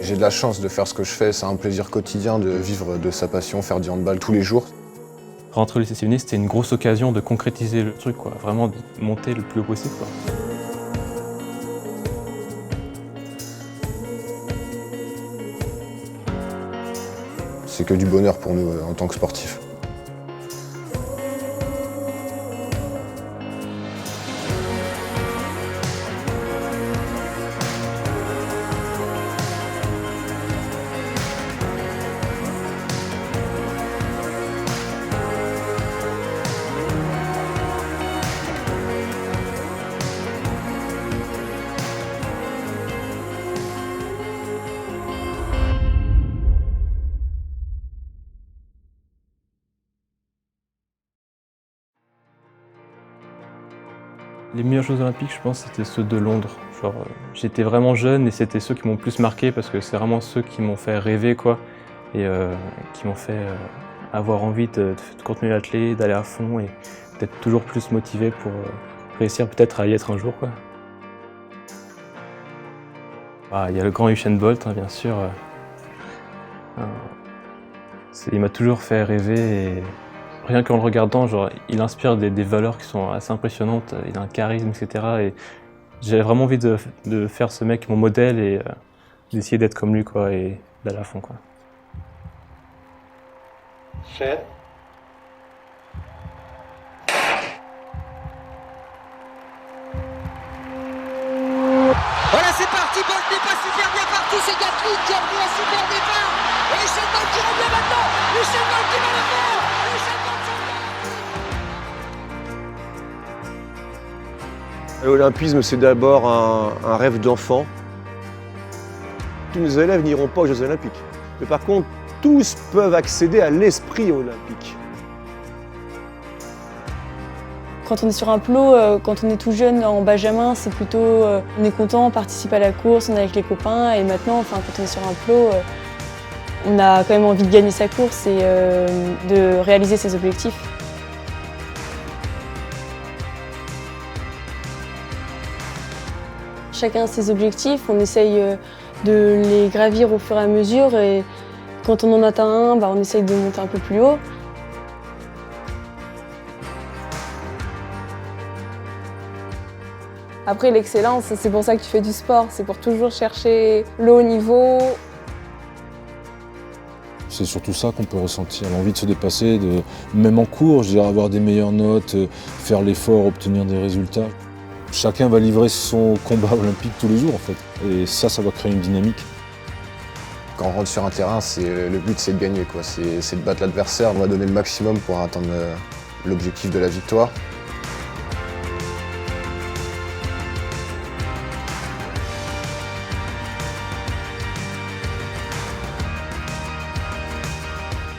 J'ai de la chance de faire ce que je fais, c'est un plaisir quotidien de vivre de sa passion, faire du handball tous les jours. Rentrer au lycée Sévigné, c'était une grosse occasion de concrétiser le truc, quoi. Vraiment de monter le plus haut possible, quoi. C'est que du bonheur pour nous en tant que sportifs. Les meilleurs Jeux Olympiques, je pense, c'était ceux de Londres. Genre, j'étais vraiment jeune et c'était ceux qui m'ont le plus marqué parce que c'est vraiment ceux qui m'ont fait rêver, quoi, et qui m'ont fait avoir envie de continuer l'athlé, d'aller à fond et d'être toujours plus motivé pour réussir peut-être à y être un jour, quoi. Ah, il y a le grand Usain Bolt, hein, bien sûr. Il m'a toujours fait rêver et rien qu'en le regardant, genre, il inspire des valeurs qui sont assez impressionnantes, il a un charisme, etc. Et j'avais vraiment envie de faire ce mec mon modèle et d'essayer d'être comme lui, quoi, et d'aller à fond, quoi. 7. Voilà, c'est parti, Bolt n'est pas super bien parti, c'est Gatling qui a pris un super départ. Et Usain Bolt qui revient maintenant. Usain Bolt qui va le faire. Usain Bolt s'en va. L'olympisme, c'est d'abord un rêve d'enfant. Tous nos élèves n'iront pas aux Jeux Olympiques. Mais par contre, tous peuvent accéder à l'esprit olympique. Quand on est sur un plot, quand on est tout jeune en benjamin, c'est plutôt on est content, on participe à la course, on est avec les copains. Et maintenant, quand on est sur un plot, on a quand même envie de gagner sa course et de réaliser ses objectifs. Chacun a ses objectifs, on essaye de les gravir au fur et à mesure. Et quand on en atteint un, on essaye de monter un peu plus haut. Après, l'excellence, c'est pour ça que tu fais du sport, c'est pour toujours chercher le haut niveau. C'est surtout ça qu'on peut ressentir, l'envie de se dépasser, même en cours, je dirais avoir des meilleures notes, faire l'effort, obtenir des résultats. Chacun va livrer son combat olympique tous les jours en fait, et ça va créer une dynamique. Quand on rentre sur un terrain, le but c'est de gagner, quoi. C'est de battre l'adversaire, on va donner le maximum pour atteindre l'objectif de la victoire.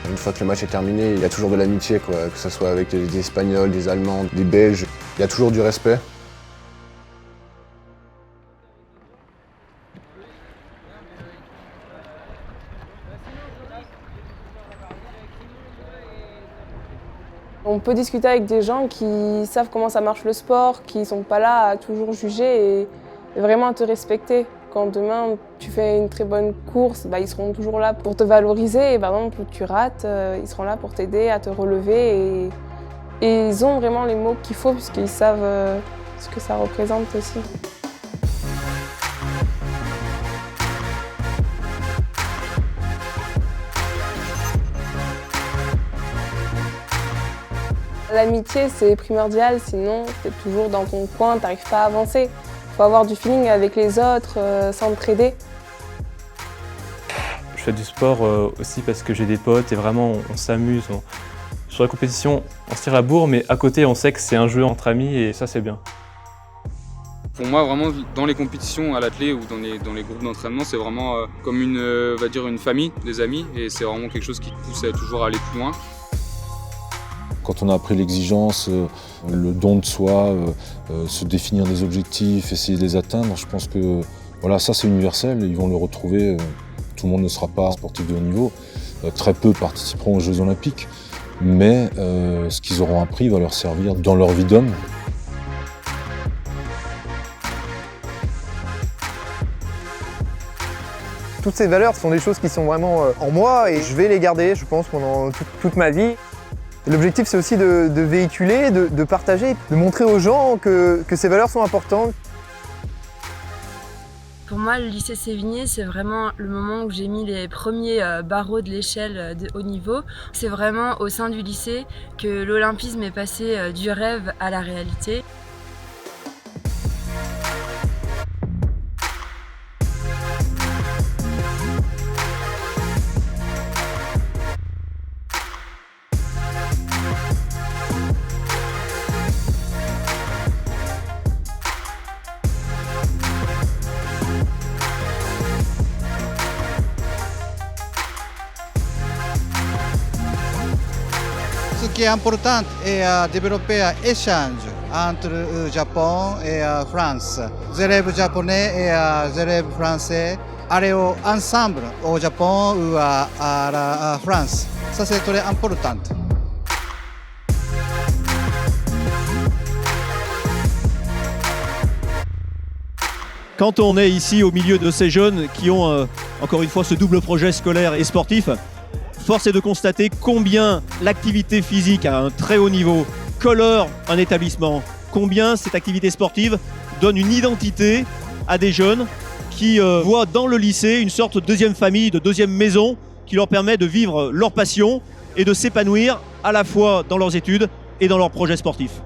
Une fois que le match est terminé, il y a toujours de l'amitié, quoi, que ce soit avec des Espagnols, des Allemands, des Belges. Il y a toujours du respect. On peut discuter avec des gens qui savent comment ça marche le sport, qui ne sont pas là à toujours juger et vraiment à te respecter. Quand demain tu fais une très bonne course, ils seront toujours là pour te valoriser et par exemple tu rates, ils seront là pour t'aider à te relever et ils ont vraiment les mots qu'il faut puisqu'ils savent ce que ça représente aussi. L'amitié, c'est primordial, sinon tu es toujours dans ton coin, tu n'arrives pas à avancer. Il faut avoir du feeling avec les autres, s'entraider. Je fais du sport aussi parce que j'ai des potes et vraiment on s'amuse. Sur la compétition, on se tire la bourre, mais à côté, on sait que c'est un jeu entre amis et ça, c'est bien. Pour moi, vraiment, dans les compétitions à l'athlé ou dans les groupes d'entraînement, c'est vraiment comme on va dire une famille, des amis, et c'est vraiment quelque chose qui te pousse à toujours aller plus loin. Quand on a appris l'exigence, le don de soi, se définir des objectifs, essayer de les atteindre, je pense que voilà, ça c'est universel, ils vont le retrouver. Tout le monde ne sera pas sportif de haut niveau, très peu participeront aux Jeux Olympiques. mais ce qu'ils auront appris va leur servir dans leur vie d'homme. Toutes ces valeurs sont des choses qui sont vraiment en moi et je vais les garder, je pense, pendant toute ma vie. L'objectif, c'est aussi de véhiculer, de partager, de montrer aux gens que ces valeurs sont importantes. Pour moi, le lycée Sévigné, c'est vraiment le moment où j'ai mis les premiers barreaux de l'échelle de haut niveau. C'est vraiment au sein du lycée que l'olympisme est passé du rêve à la réalité. Ce qui est important est de développer un échange entre le Japon et la France. Les élèves japonais et les élèves français allaient ensemble au Japon ou à la France. Ça, c'est très important. Quand on est ici au milieu de ces jeunes qui ont encore une fois ce double projet scolaire et sportif, force est de constater combien l'activité physique à un très haut niveau colore un établissement, combien cette activité sportive donne une identité à des jeunes qui voient dans le lycée une sorte de deuxième famille, de deuxième maison qui leur permet de vivre leur passion et de s'épanouir à la fois dans leurs études et dans leurs projets sportifs.